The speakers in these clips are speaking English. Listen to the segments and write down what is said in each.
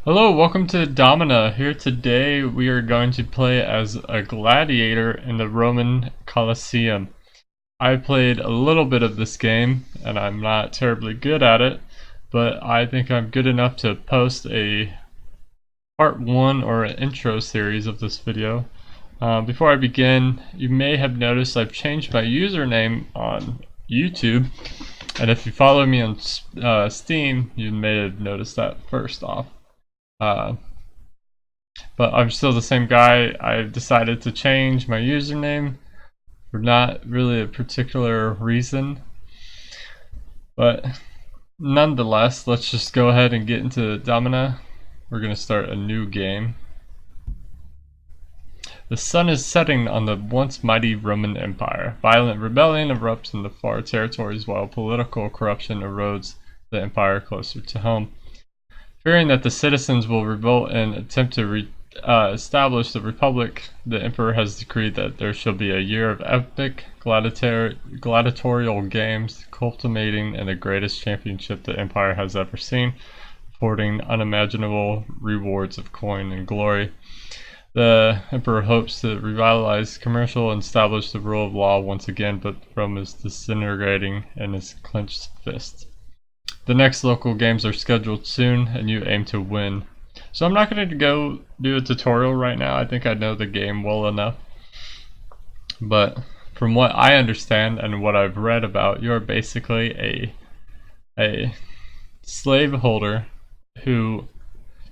Hello, welcome to Domina. Here today we are going to play as a gladiator in the Roman Colosseum. I played a little bit of this game and I'm not terribly good at it, but I think I'm good enough to post a part 1 or an intro series of this video. Before I begin, you may have noticed I've changed my username on YouTube, and if you follow me on Steam, you may have noticed that first off. But I'm still the same guy. I've decided to change my username for not really a particular reason, but nonetheless, let's just go ahead and get into Domina. We're going to start a new game. The sun is setting on the once mighty Roman Empire. Violent rebellion erupts in the far territories while political corruption erodes the empire closer to home. Fearing that the citizens will revolt and attempt to establish the Republic, the Emperor has decreed that there shall be a year of epic gladiatorial games, culminating in the greatest championship the Empire has ever seen, affording unimaginable rewards of coin and glory. The Emperor hopes to revitalize commercial and establish the rule of law once again, but Rome is disintegrating in his clenched fist. The next local games are scheduled soon, and you aim to win. So I'm not going to go do a tutorial right now. I think I know the game well enough. But from what I understand and what I've read about, you're basically a slave holder who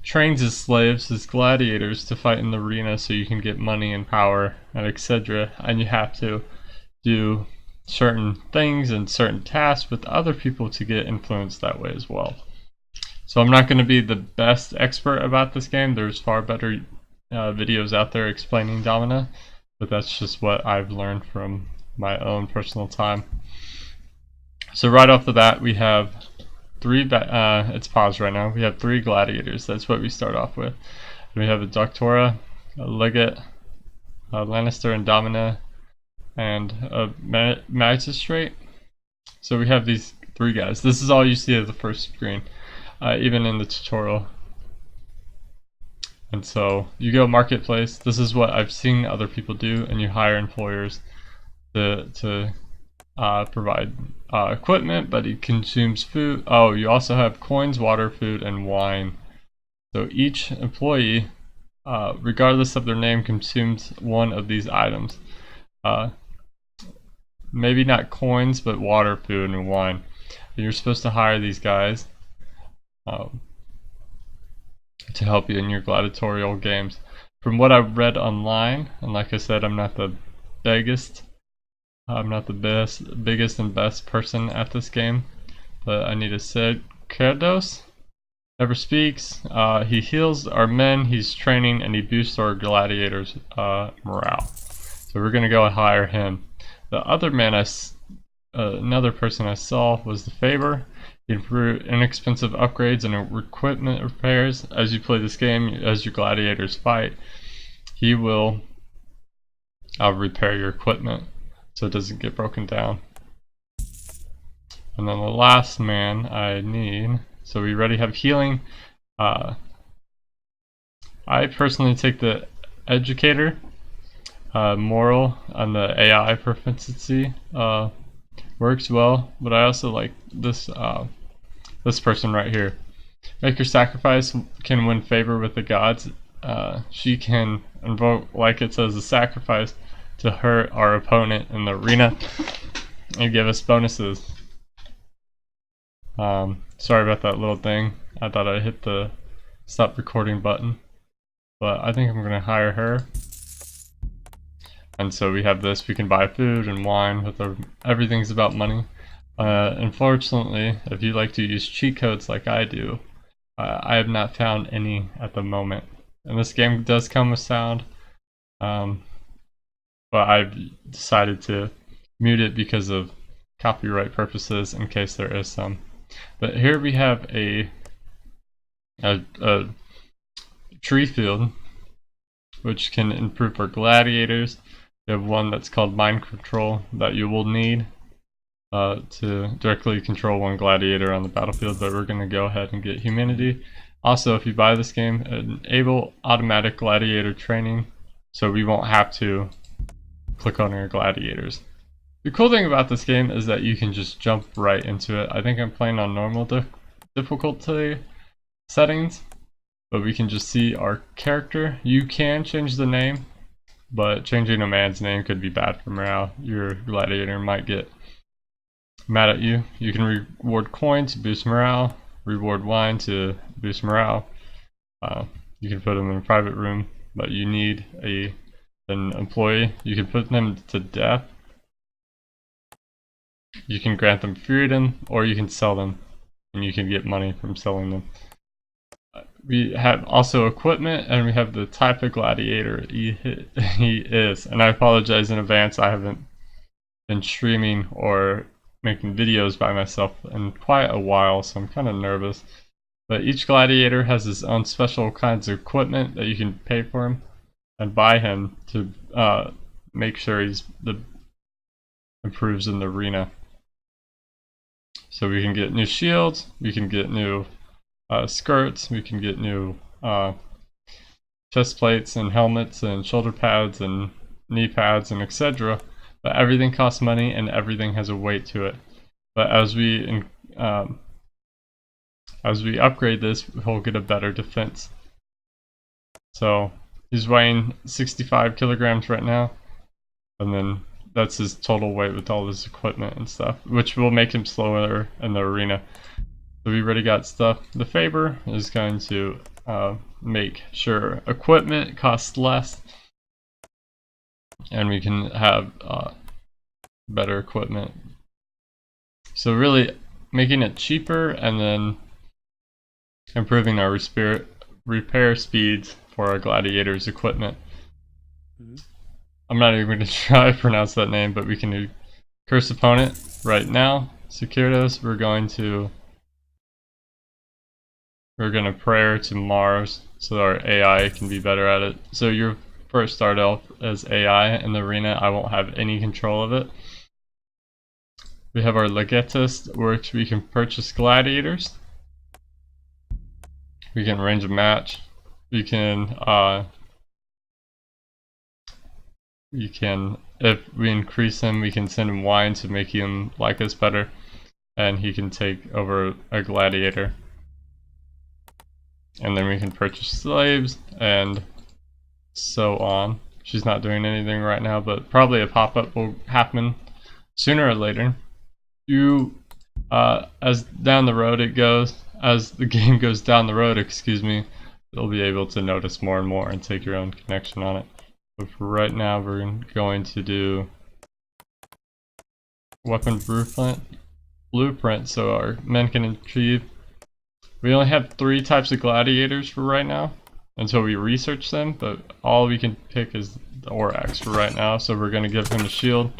trains his slaves, his gladiators, to fight in the arena so you can get money and power and etc. And you have to do certain things and certain tasks with other people to get influenced that way as well. So I'm not going to be the best expert about this game. There's far better videos out there explaining Domina, but that's just what I've learned from my own personal time. So right off the bat we have it's paused right now. We have 3 gladiators. That's what we start off with. We have a Doctora, a Legate, a Lannister and Domina, and a magistrate. So we have these 3 guys. This is all you see of the first screen, even in the tutorial. And so you go marketplace. This is what I've seen other people do, and you hire employers to provide equipment, but it consumes food. Oh, you also have coins, water, food, and wine. So each employee, regardless of their name, consumes one of these items. Maybe not coins, but water, food, and wine. And you're supposed to hire these guys to help you in your gladiatorial games. From what I've read online, and like I said, I'm not the biggest and best person at this game, but I need to say Kratos never speaks. He heals our men, he's training, and he boosts our gladiators' morale. So we're gonna go and hire him. The other man another person I saw was the Faber. He improved inexpensive upgrades and equipment repairs. As you play this game, as your gladiators fight, he will repair your equipment so it doesn't get broken down. And then the last man I need, so we already have healing. I personally take the educator. Moral on the AI proficiency works well, but I also like this this person right here. Make your sacrifice can win favor with the gods. She can invoke, like it says, a sacrifice to hurt our opponent in the arena and give us bonuses. Sorry about that little thing. I thought I hit the stop recording button, but I think I'm gonna hire her. And so we have this. We can buy food and wine with everything's about money. Unfortunately, if you like to use cheat codes like I do, I have not found any at the moment. And this game does come with sound, but I've decided to mute it because of copyright purposes in case there is some. But here we have a tree field, which can improve our gladiators. We have one that's called mind control that you will need to directly control one gladiator on the battlefield, but we're going to go ahead and get humanity. Also, if you buy this game, enable automatic gladiator training, so we won't have to click on our gladiators. The cool thing about this game is that you can just jump right into it. I think I'm playing on normal difficulty settings, but we can just see our character. You can change the name, but changing a man's name could be bad for morale. Your gladiator might get mad at you. You can reward coin to boost morale, reward wine to boost morale. You can put them in a private room, but you need an employee. You can put them to death. You can grant them freedom, or you can sell them, and you can get money from selling them. We have also equipment, and we have the type of gladiator he is. And I apologize in advance, I haven't been streaming or making videos by myself in quite a while, so I'm kind of nervous. But each gladiator has his own special kinds of equipment that you can pay for him and buy him to make sure he's improves in the arena. So we can get new shields, we can get new skirts, we can get new chest plates and helmets and shoulder pads and knee pads and etc. But everything costs money and everything has a weight to it. But as we upgrade this, we'll get a better defense. So he's weighing 65 kilograms right now, and then that's his total weight with all his equipment and stuff, which will make him slower in the arena. So we already got stuff. The favor is going to make sure equipment costs less, and we can have better equipment. So really making it cheaper and then improving our repair speeds for our gladiators equipment. I'm not even going to try to pronounce that name, but we can do curse opponent right now. Securitas, we're going to prayer to Mars so that our AI can be better at it. So you first start off as AI in the arena. I won't have any control of it. We have our legatist, which we can purchase gladiators. We can arrange a match. We can if we increase him, we can send him wine to make him like us better, and he can take over a gladiator. And then we can purchase slaves and so on. She's not doing anything right now, but probably a pop-up will happen sooner or later. As down the road it goes, as the game goes down the road, excuse me, you'll be able to notice more and more and take your own connection on it. But for right now, we're going to do weapon blueprint so our men can achieve. We only have 3 types of gladiators for right now until we research them, but all we can pick is the Orax for right now. So we're going to give him a shield,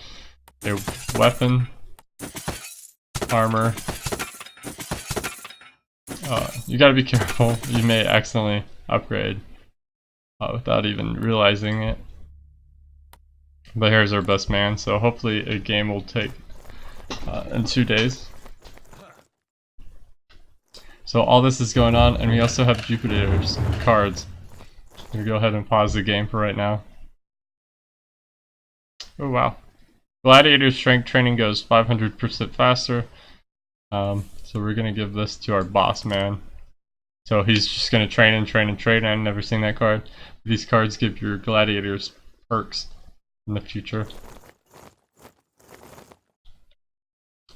a weapon, armor. You gotta be careful, you may accidentally upgrade without even realizing it. But here's our best man, so hopefully a game will take in 2 days. So all this is going on, and we also have Jupiter's cards. I'm gonna go ahead and pause the game for right now. Oh wow. Gladiator strength training goes 500% faster. So we're gonna give this to our boss man. So he's just gonna train and train and train. I've never seen that card. These cards give your gladiators perks in the future.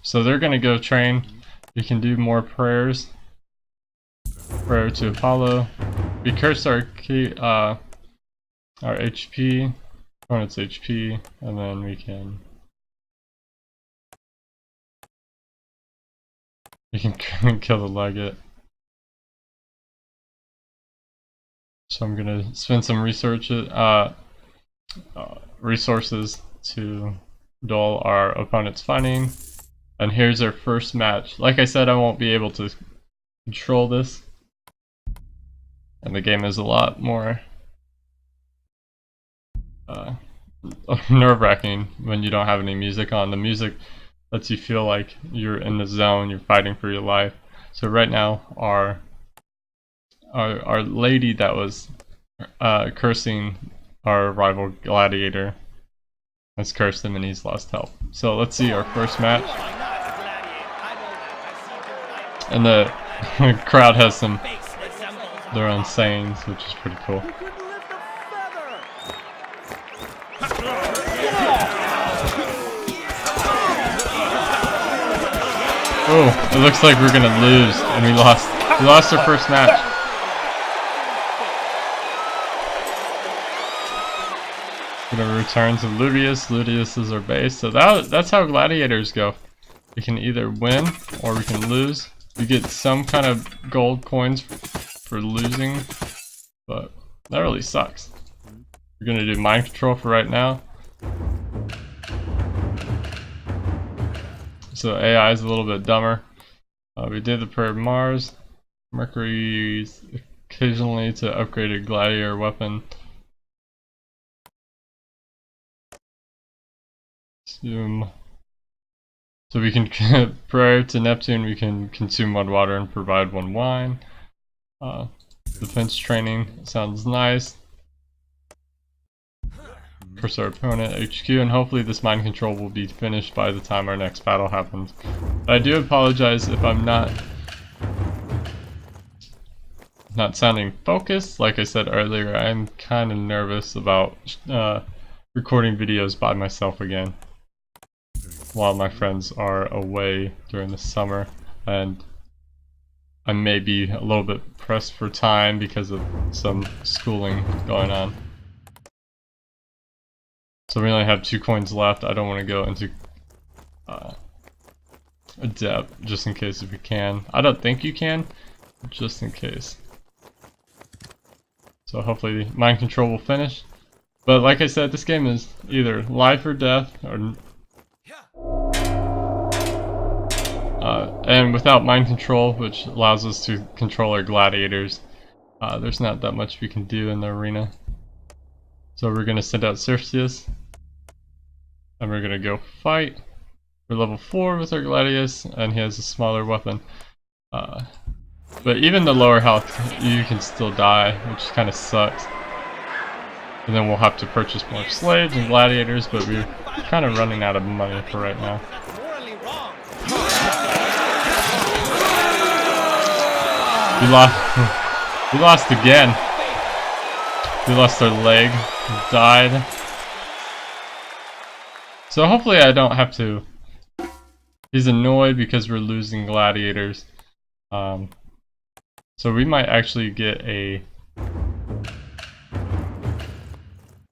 So they're gonna go train. We can do more prayers. Prayer to Apollo. We curse our HP, opponent's HP, and then we can kill the legate. So I'm gonna spend some resources to dull our opponent's fighting. And here's our first match. Like I said, I won't be able to control this, and the game is a lot more nerve-wracking when you don't have any music on. The music lets you feel like you're in the zone, you're fighting for your life. So right now our our lady that was cursing our rival gladiator has cursed him and he's lost health. So let's see our first match. And the crowd has their own sayings, which is pretty cool. Oh, it looks like we're gonna lose, and we lost our first match. Gonna return to ludus. Ludus is our base, so that's how gladiators go. We can either win or we can lose. We get some kind of gold coins for losing, but that really sucks. We're gonna do mind control for right now. So AI is a little bit dumber. We did the prayer of Mars. Mercury occasionally to upgrade a gladiator weapon. So we can, prior to Neptune, we can consume 1 water and provide 1 wine. Defense training sounds nice. Curse our opponent HQ, and hopefully this mind control will be finished by the time our next battle happens. But I do apologize if I'm not sounding focused. Like I said earlier, I'm kind of nervous about recording videos by myself again while my friends are away during the summer, and I may be a little bit pressed for time because of some schooling going on. So we only have 2 coins left. I don't want to go into depth just in case if we can. I don't think you can, just in case. So hopefully mind control will finish. But like I said, this game is either life or death, or and without mind control, which allows us to control our gladiators, there's not that much we can do in the arena. So we're going to send out Circeus, and we're going to go fight. We're level 4 with our gladius, and he has a smaller weapon. But even the lower health, you can still die, which kind of sucks. And then we'll have to purchase more slaves and gladiators, but we're kind of running out of money for right now. We lost again. We lost our leg. We died. So hopefully I don't have to. He's annoyed because we're losing gladiators. So we might actually get a.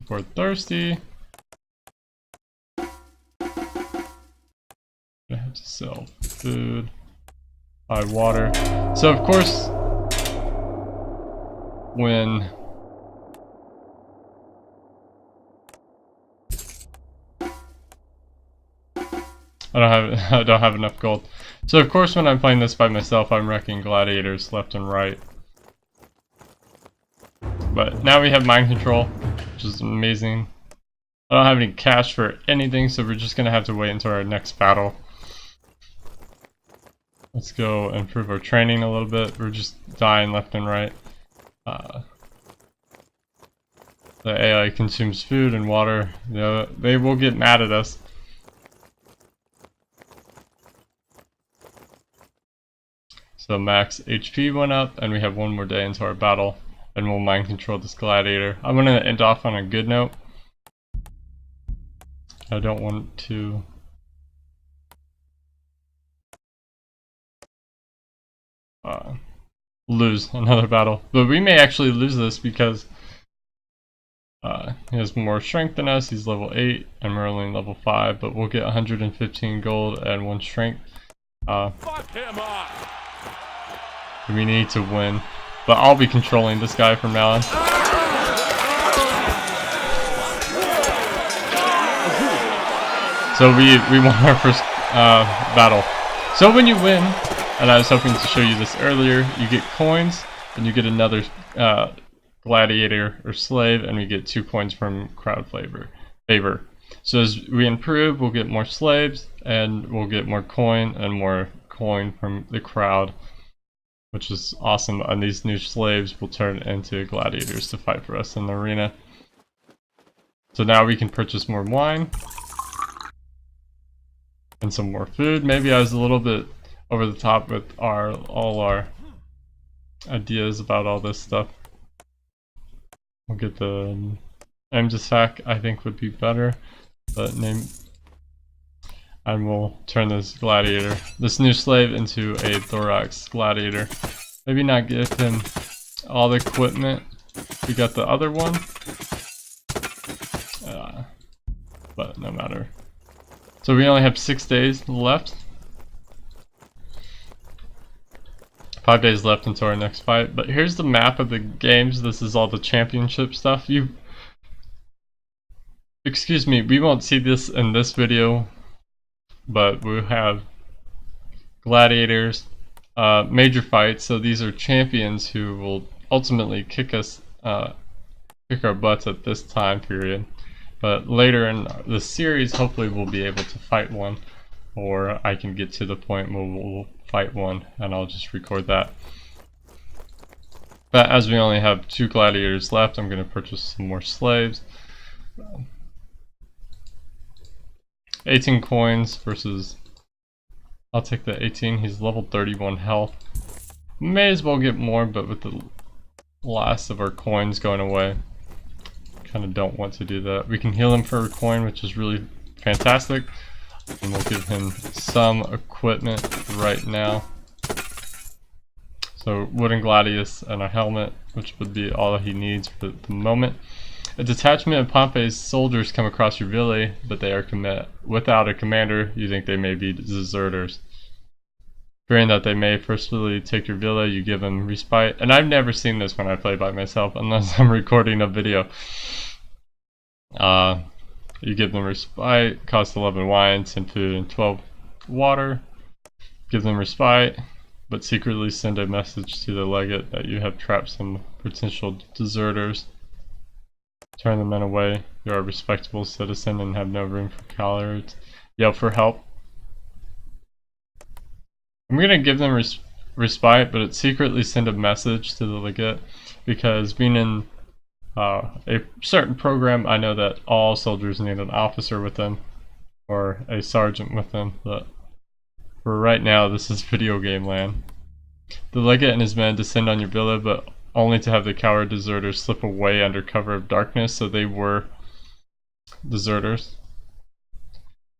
We're thirsty. I have to sell food, buy water. So of course, when I don't have enough gold. So of course when I'm playing this by myself, I'm wrecking gladiators left and right. But now we have mind control, which is amazing. I don't have any cash for anything, so we're just gonna have to wait until our next battle. Let's go improve our training a little bit. We're just dying left and right. The AI consumes food and water. They will get mad at us. So max HP went up, and we have 1 more day into our battle, and we'll mind control this gladiator. I'm gonna end off on a good note. I don't want to lose another battle, but we may actually lose this because he has more strength than us. He's level 8 and we're only level 5, but we'll get 115 gold and 1 strength. We need to win, but I'll be controlling this guy from now on. So we won our first battle. So when you win, and I was hoping to show you this earlier, you get coins, and you get another gladiator or slave, and we get 2 coins from crowd favor. So as we improve, we'll get more slaves, and we'll get more coin and more coin from the crowd. which is awesome. And these new slaves will turn into gladiators to fight for us in the arena. So now we can purchase more wine and some more food. Maybe I was a little bit over the top with all our ideas about all this stuff. We'll get the Emjasak, I think would be better, but name, and we'll turn this gladiator, this new slave, into a thorax gladiator. Maybe not give him all the equipment. We got the other one, but no matter. So we only have 6 days left. 5 days left until our next fight. But here's the map of the games. This is all the championship stuff. Excuse me, we won't see this in this video, but we'll have gladiators, major fights. So these are champions who will ultimately kick our butts at this time period. But later in the series, hopefully we'll be able to fight one, or I can get to the point where we'll fight one and I'll just record that. But as we only have 2 gladiators left, I'm going to purchase some more slaves. 18 coins versus, I'll take the 18, he's level 31 health. May as well get more, but with the last of our coins going away, kind of don't want to do that. We can heal him for a coin, which is really fantastic. And we'll give him some equipment right now. So wooden gladius and a helmet, which would be all he needs for the moment. A detachment of Pompey's soldiers come across your village, but they are without a commander. You think they may be deserters. Fearing that they may forcefully take your village, you give them respite. And I've never seen this when I play by myself, unless I'm recording a video. You give them respite, cost 11 wine, 10 food, and 12 water. Give them respite, but secretly send a message to the legate that you have trapped some potential deserters. Turn the men away. You are a respectable citizen and have no room for cowards. Yell for help. I'm going to give them respite, but secretly send a message to the legate, because being in a certain program, I know that all soldiers need an officer with them or a sergeant with them, but for right now this is video game land. The legate and his men descend on your villa, but only to have the coward deserters slip away under cover of darkness, so they were deserters.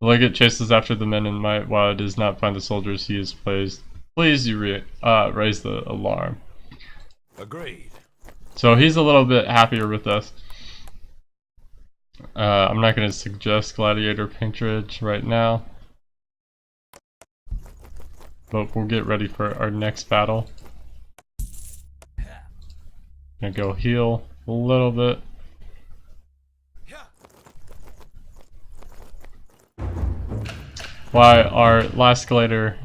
The legate chases after the men in might. While it does not find the soldiers he is pleased, you raise the alarm. Agreed. So he's a little bit happier with us. I'm not going to suggest gladiator patronage right now, but we'll get ready for our next battle. Gonna go heal a little bit. While our last gladiator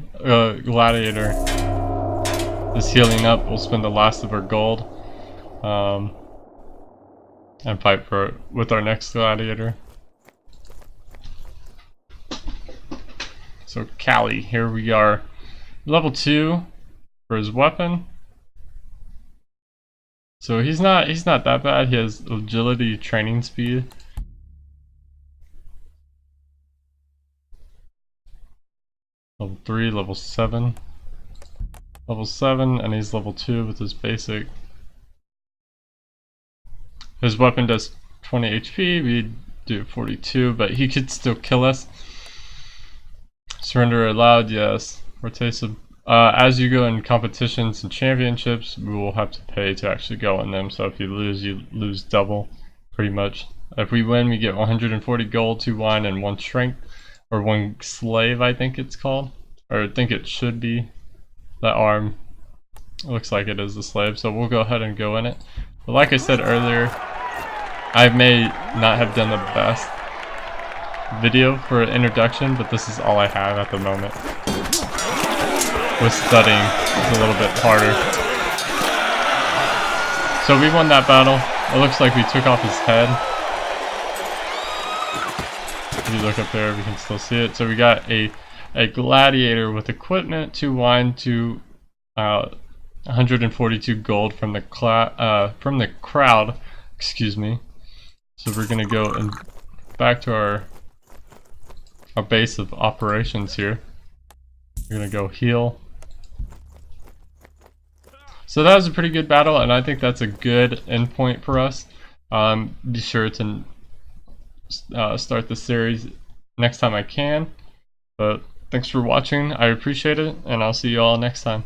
is healing up, we'll spend the last of our gold and fight with our next gladiator. So Callie, here we are, level 2 for his weapon. So he's not that bad. He has agility, training speed. Level 3, level 7. Level 7, and he's level 2 with his basic. His weapon does 20 HP, we do 42, but he could still kill us. Surrender allowed, yes. As you go in competitions and championships, we will have to pay to actually go in them. So if you lose double, pretty much. If we win, we get 140 gold, 2 wine, and 1 strength. Or 1 slave, I think it's called. Or I think it should be. That arm, it looks like it is the slave, so we'll go ahead and go in it. But like I said earlier, I may not have done the best video for an introduction, but this is all I have at the moment. With studying, it's a little bit harder. So we won that battle. It looks like we took off his head. If you look up there, we can still see it. So we got a gladiator with equipment, 2 wine, 2 142 gold from the crowd. Excuse me. So we're gonna go and back to our base of operations here. We're gonna go heal. So that was a pretty good battle, and I think that's a good endpoint for us. Be sure to start the series next time I can. But thanks for watching. I appreciate it, and I'll see you all next time.